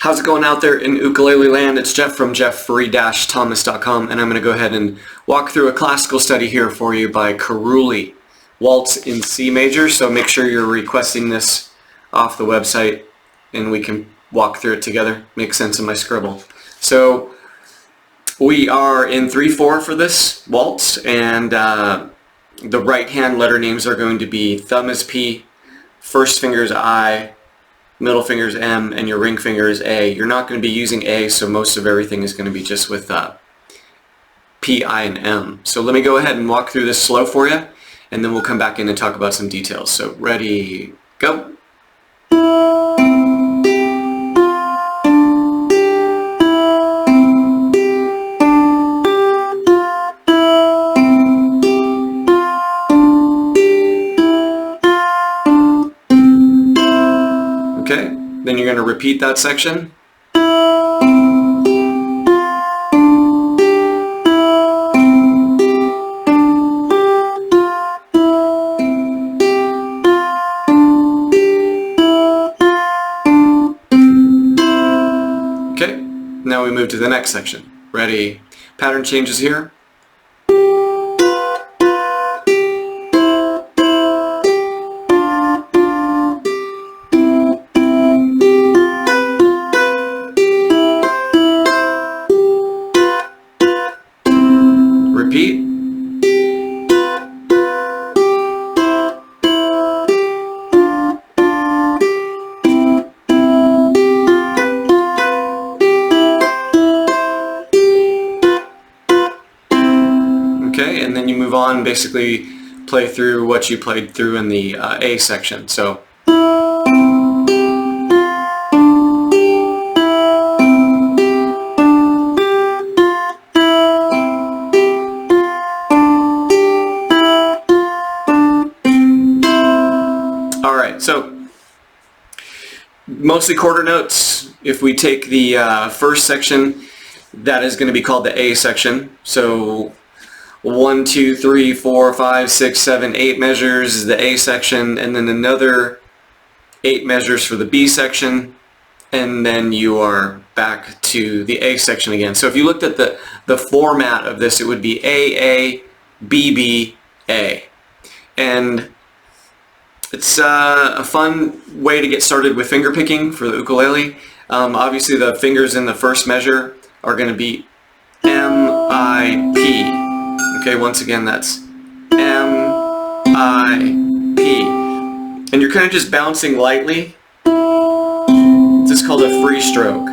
How's it going out there in ukulele land? It's Jeff from jeffrey-thomas.com, and I'm going to go ahead and walk through a classical study here for you by Carulli Waltz in C major. So make sure you're requesting this off the website and we can walk through it together. Make sense of my scribble. So we are in 3/4 for this waltz, and the right hand letter names are going to be thumb is P, first finger is I, middle finger is M, and your ring finger is A. You're not going to be using A, so most of everything is going to be just with P, I, and M. So let me go ahead and walk through this slow for you, and then we'll come back in and talk about some details. So ready, go. Okay, then you're going to repeat that section. Okay, now we move to the next section. Ready? Pattern changes here. Repeat. Okay, and then you move on, basically play through what you played through in the A section. So So mostly quarter notes. If we take the first section, that is going to be called the A section. So 1, 2, 3, 4, 5, 6, 7, 8 measures is the A section, and then another 8 measures for the B section, and then you are back to the A section again. So if you looked at the format of this, it would be A, A, B, B, A. And it's a fun way to get started with finger picking for the ukulele. Obviously the fingers in the first measure are going to be M, I, P. Okay, once again that's M, I, P. And you're kind of just bouncing lightly. It's just called a free stroke.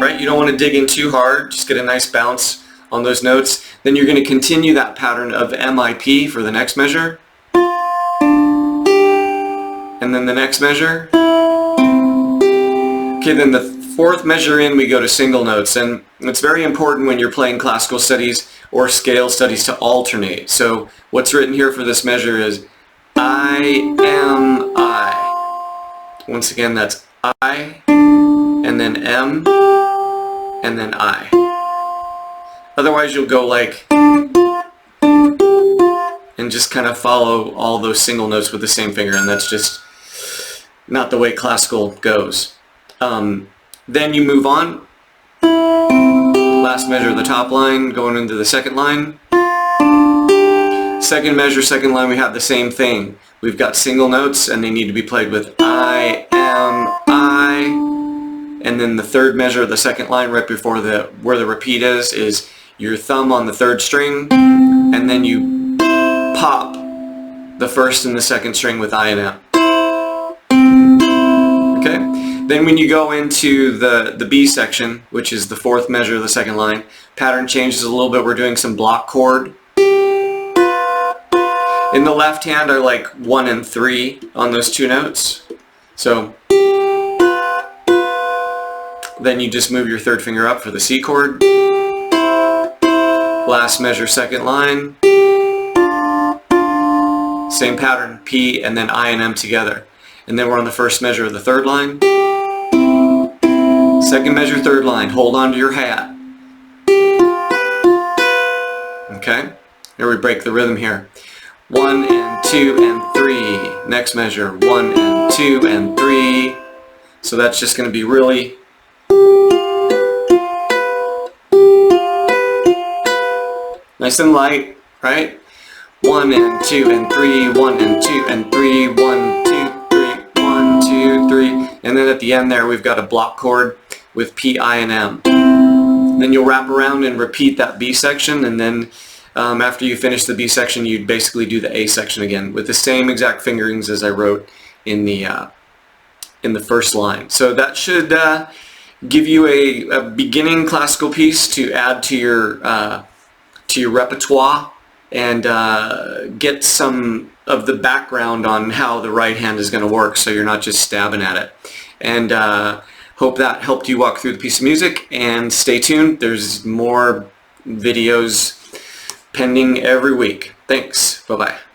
Right? You don't want to dig in too hard, just get a nice bounce on those notes. Then you're going to continue that pattern of MIP for the next measure, and then the next measure. Okay, then the fourth measure in, we go to single notes, and it's very important when you're playing classical studies or scale studies to alternate. So what's written here for this measure is I, M, I. Once again, that's I, and then M, and then I. Otherwise you'll go like, and just kind of follow all those single notes with the same finger, and that's just not the way classical goes. Then you move on. Last measure of the top line, going into the second line. Second measure, second line, we have the same thing. We've got single notes, and they need to be played with I, M, I. And then the third measure of the second line, right before where the repeat is your thumb on the third string, and then you pop the first and the second string with I and M. Okay? Then when you go into the B section, which is the fourth measure of the second line, pattern changes a little bit. We're doing some block chord. In the left hand are like 1 and 3 on those two notes. So then you just move your third finger up for the C chord. Last measure, second line. Same pattern, P and then I and M together. And then we're on the first measure of the third line. Second measure, third line. Hold on to your hat. Okay? Here we break the rhythm here. 1 and 2 and 3. Next measure, 1 and 2 and 3. So that's just going to be really nice and light, right? 1 and 2 and 3, 1 and 2 and 3, 1, 2, 3, 1, 2, 3. And then at the end there we've got a block chord with P, I, and M. Then you'll wrap around and repeat that B section, and then after you finish the B section, you'd basically do the A section again with the same exact fingerings as I wrote in the first line. So that should give you a beginning classical piece to add to your repertoire, and get some of the background on how the right hand is going to work, so you're not just stabbing at it. And hope that helped you walk through the piece of music, and stay tuned. There's more videos pending every week. Thanks. Bye-bye.